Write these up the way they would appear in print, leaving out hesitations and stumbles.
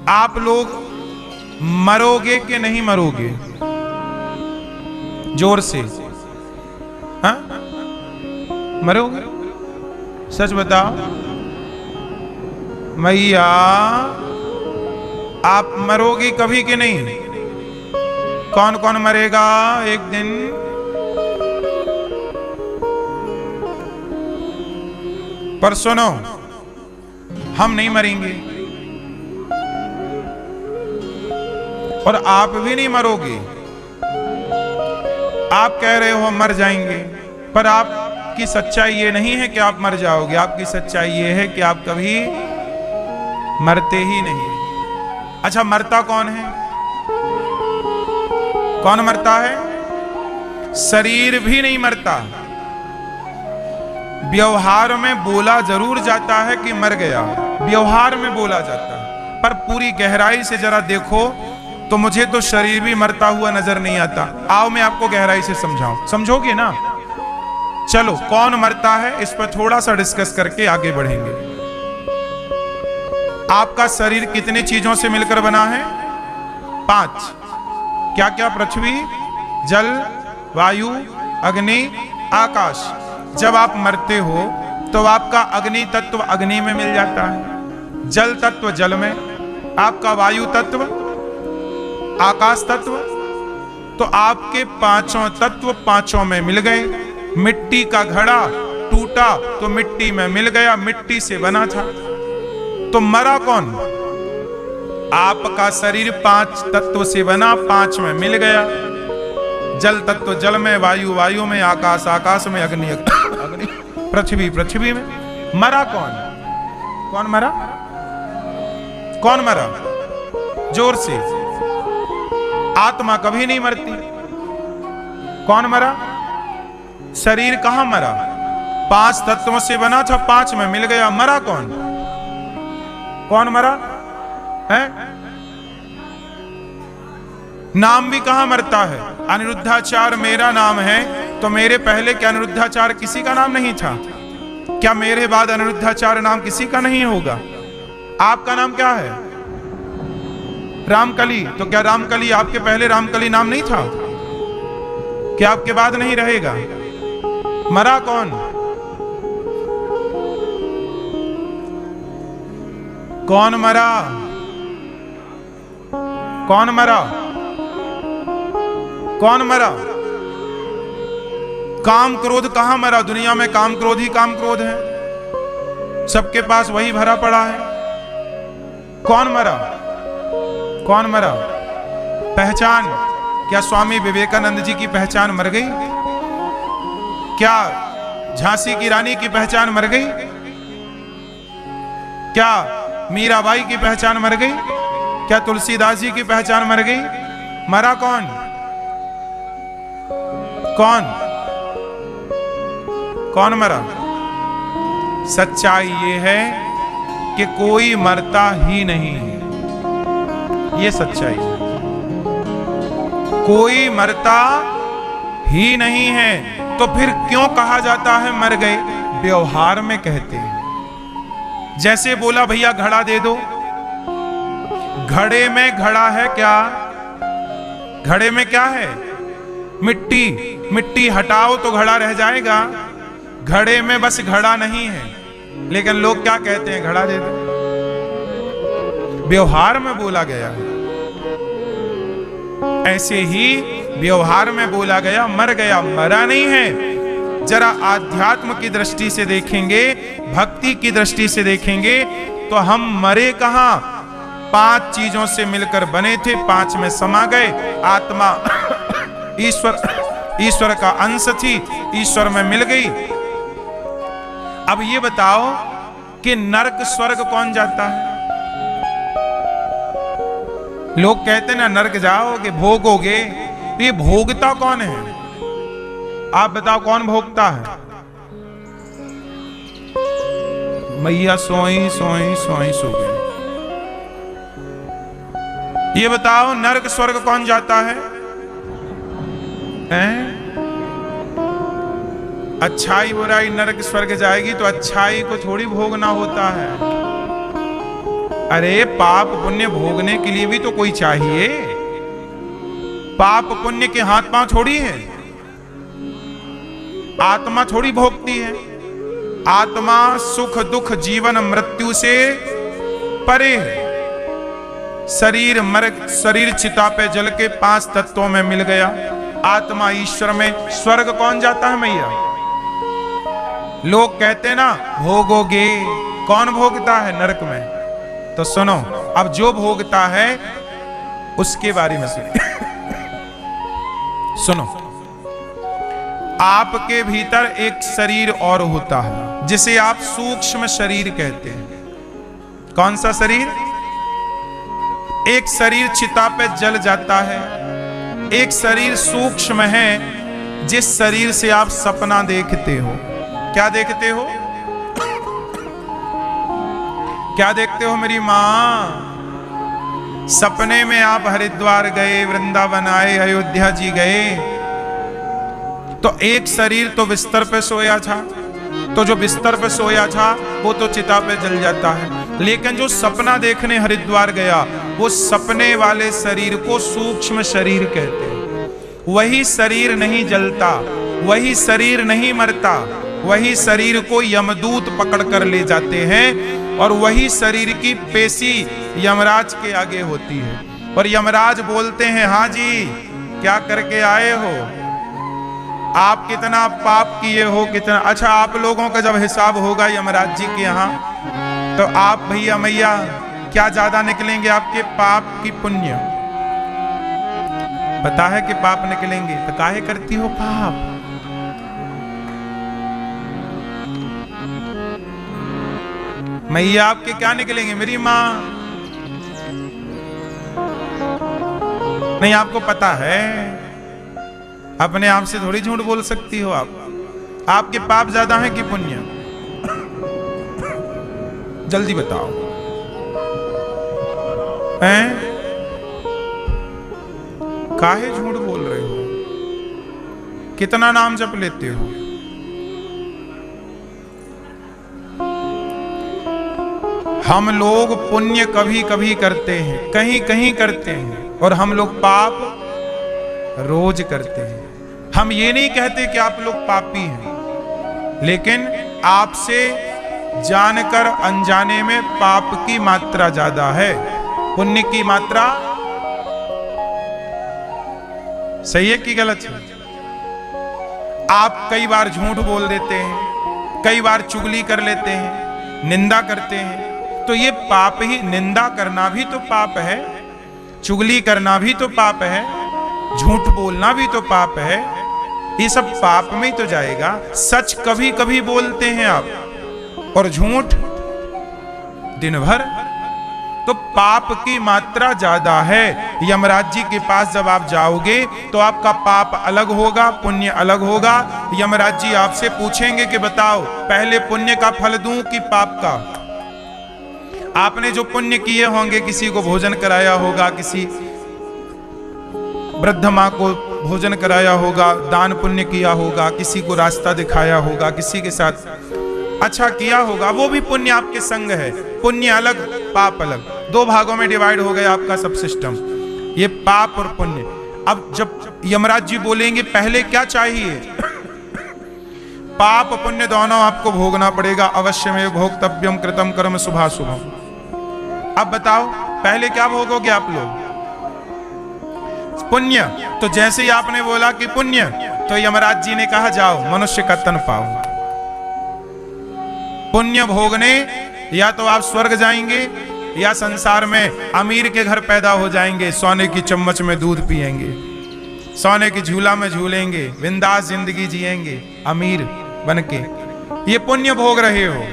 आप लोग मरोगे कि नहीं मरोगे? जोर से, हाँ? मरोगे? सच बताओ मैया, आप मरोगी कभी कि नहीं? कौन कौन मरेगा एक दिन? पर सुनो, हम नहीं मरेंगे और आप भी नहीं मरोगे। आप कह रहे हो हम मर जाएंगे, पर आपकी सच्चाई ये नहीं है कि आप मर जाओगे। आपकी सच्चाई ये है कि आप कभी मरते ही नहीं। अच्छा, मरता कौन है? कौन मरता है? शरीर भी नहीं मरता। व्यवहार में बोला जरूर जाता है कि मर गया, व्यवहार में बोला जाता है, पर पूरी गहराई से जरा देखो तो मुझे तो शरीर भी मरता हुआ नजर नहीं आता। आओ मैं आपको गहराई से समझाऊं, समझोगे ना? चलो, कौन मरता है इस पर थोड़ा सा डिस्कस करके आगे बढ़ेंगे। आपका शरीर कितने चीजों से मिलकर बना है? 5। क्या क्या? पृथ्वी, जल, वायु, अग्नि, आकाश। जब आप मरते हो तो आपका अग्नि तत्व अग्नि में मिल जाता है, जल तत्व जल में, आपका वायु तत्व, आकाश तत्व। तो आपके 5 तत्व 5 में मिल गए। मिट्टी का घड़ा टूटा तो मिट्टी में मिल गया, मिट्टी से बना था। तो मरा कौन? आपका शरीर 5 तत्व से बना, 5 में मिल गया। जल तत्व जल में, वायु वायु में, आकाश आकाश में, अग्नि अग्नि, पृथ्वी पृथ्वी में। मरा कौन? कौन मरा? कौन मरा? जोर से। आत्मा कभी नहीं मरती। कौन मरा? शरीर कहां मरा? 5 तत्वों से बना था, 5 में मिल गया। मरा कौन? कौन मरा है? नाम भी कहां मरता है? अनिरुद्धाचार्य मेरा नाम है, तो मेरे पहले क्या अनिरुद्धाचार्य किसी का नाम नहीं था? क्या मेरे बाद अनिरुद्धाचार्य नाम किसी का नहीं होगा? आपका नाम क्या है? रामकली। तो क्या रामकली आपके पहले रामकली नाम नहीं था? क्या आपके बाद नहीं रहेगा? मरा कौन? कौन मरा? कौन मरा? कौन मरा? काम क्रोध कहां मरा? दुनिया में काम क्रोध ही काम क्रोध है, सबके पास वही भरा पड़ा है। कौन मरा? कौन मरा? पहचान। क्या स्वामी विवेकानंद जी की पहचान मर गई? क्या झांसी की रानी की पहचान मर गई? क्या मीराबाई की पहचान मर गई? क्या तुलसीदास जी की पहचान मर गई? मरा कौन? कौन? कौन मरा? सच्चाई ये है कि कोई मरता ही नहीं है। ये सच्चाई है, कोई मरता ही नहीं है। तो फिर क्यों कहा जाता है मर गए? व्यवहार में कहते हैं। जैसे बोला भैया घड़ा दे दो, घड़े में घड़ा है क्या? घड़े में क्या है? मिट्टी। मिट्टी हटाओ तो घड़ा रह जाएगा। घड़े में बस घड़ा नहीं है, लेकिन लोग क्या कहते हैं? घड़ा दे दो। व्यवहार में बोला गया है। ऐसे ही व्यवहार में बोला गया, मर गया, मरा नहीं है। जरा आध्यात्म की दृष्टि से देखेंगे, भक्ति की दृष्टि से देखेंगे तो हम मरे कहां? 5 चीजों से मिलकर बने थे, 5 में समा गए। आत्मा ईश्वर का अंश थी, ईश्वर में मिल गई। अब ये बताओ कि नरक स्वर्ग कौन जाता है? लोग कहते ना नरक जाओगे, भोगोगे। ये भोगता कौन है? आप बताओ कौन भोगता है? मैया सोई सोई सोई सो गई। ये बताओ नरक स्वर्ग कौन जाता है? अच्छाई बुराई नरक स्वर्ग जाएगी तो अच्छाई को थोड़ी भोगना होता है। अरे पाप पुण्य भोगने के लिए भी तो कोई चाहिए। पाप पुण्य के हाथ पांव थोड़ी है, आत्मा थोड़ी भोगती है। आत्मा सुख दुख जीवन मृत्यु से परे है। शरीर चिता पे जल के 5 तत्वों में मिल गया, आत्मा ईश्वर में। स्वर्ग कौन जाता है मैया? लोग कहते ना भोगोगे, कौन भोगता है नरक में? तो सुनो, अब जो भोगता है उसके बारे में सुनो। आपके भीतर एक शरीर और होता है जिसे आप सूक्ष्म शरीर कहते हैं। कौन सा शरीर? एक शरीर चिता पे जल जाता है, एक शरीर सूक्ष्म है जिस शरीर से आप सपना देखते हो। क्या देखते हो? क्या देखते हो मेरी मां? सपने में आप हरिद्वार गए, वृंदावन आए, अयोध्या जी गए, तो एक शरीर तो बिस्तर पे सोया था, तो जो बिस्तर पे सोया था वो तो चिता पे जल जाता है। लेकिन जो सपना देखने हरिद्वार गया, वो सपने वाले शरीर को सूक्ष्म शरीर कहते हैं। वही शरीर नहीं जलता, वही शरीर नहीं मरता, वही शरीर को यमदूत पकड़ कर ले जाते हैं और वही शरीर की पेशी यमराज के आगे होती है। और यमराज बोलते हैं, हाँ जी क्या करके आए हो? आप कितना पाप किए हो, कितना। अच्छा, आप लोगों का जब हिसाब होगा यमराज जी के यहाँ, तो आप भैया मैया क्या ज्यादा निकलेंगे, आपके पाप की पुण्य? पता है कि पाप निकलेंगे, तो काहे करती हो पाप? मैया आपके क्या निकलेंगे मेरी मां? नहीं, आपको पता है, अपने आप से थोड़ी झूठ बोल सकती हो आप। आपके पाप ज्यादा हैं कि पुण्य? जल्दी बताओ। हैं? काहे झूठ बोल रहे हो? कितना नाम जप लेते हो? हम लोग पुण्य कभी कभी करते हैं, कहीं कहीं करते हैं, और हम लोग पाप रोज करते हैं। हम ये नहीं कहते कि आप लोग पापी हैं, लेकिन आपसे जानकर अनजाने में पाप की मात्रा ज्यादा है, पुण्य की मात्रा सही है कि गलत है? आप कई बार झूठ बोल देते हैं, कई बार चुगली कर लेते हैं, निंदा करते हैं, तो ये पाप ही। निंदा करना भी तो पाप है, चुगली करना भी तो पाप है, झूठ बोलना भी तो पाप है। ये सब पाप में ही तो जाएगा। सच कभी कभी बोलते हैं आप, और झूठ दिन भर, तो पाप की मात्रा ज्यादा है। यमराज जी के पास जब आप जाओगे तो आपका पाप अलग होगा, पुण्य अलग होगा। यमराज जी आपसे पूछेंगे कि बताओ पहले पुण्य का फल दूं कि पाप का? आपने जो पुण्य किए होंगे, किसी को भोजन कराया होगा, किसी वृद्ध माँ को भोजन कराया होगा, दान पुण्य किया होगा, किसी को रास्ता दिखाया होगा, किसी के साथ अच्छा किया होगा, वो भी पुण्य आपके संग है। पुण्य अलग, पाप अलग, 2 भागों में डिवाइड हो गया आपका सब सिस्टम, ये पाप और पुण्य। अब जब यमराज जी बोलेंगे पहले क्या चाहिए, पाप पुण्य दोनों आपको भोगना पड़ेगा। अवश्य में भोक्तव्यम कृतम कर्म शुभाशुभम। अब बताओ पहले क्या भोगोगे आप लोग? पुण्य। तो जैसे ही आपने बोला कि पुण्य, तो यमराज जी ने कहा जाओ मनुष्य का तन पाओ। पुण्य भोगने या तो आप स्वर्ग जाएंगे या संसार में अमीर के घर पैदा हो जाएंगे, सोने की चम्मच में दूध पिएंगे, सोने की झूला में झूलेंगे, बिंदास जिंदगी जिएंगे अमीर बनके। ये पुण्य भोग रहे हो।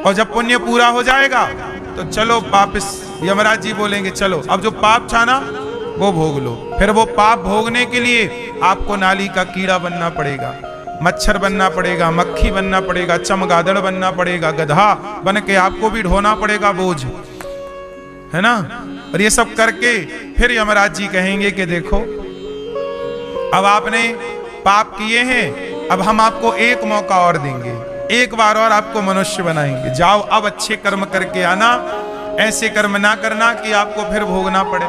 और जब पुण्य पूरा हो जाएगा तो चलो वापिस, यमराज जी बोलेंगे चलो अब जो पाप था ना वो भोग लो। फिर वो पाप भोगने के लिए आपको नाली का कीड़ा बनना पड़ेगा, मच्छर बनना पड़ेगा, मक्खी बनना पड़ेगा, चमगादड़ बनना पड़ेगा, गधा बन के आपको भी ढोना पड़ेगा बोझ, है ना। और ये सब करके फिर यमराज जी कहेंगे कि देखो अब आपने पाप किए हैं, अब हम आपको एक मौका और देंगे, एक बार और आपको मनुष्य बनाएंगे, जाओ अब अच्छे कर्म करके आना, ऐसे कर्म ना करना कि आपको फिर भोगना पड़े।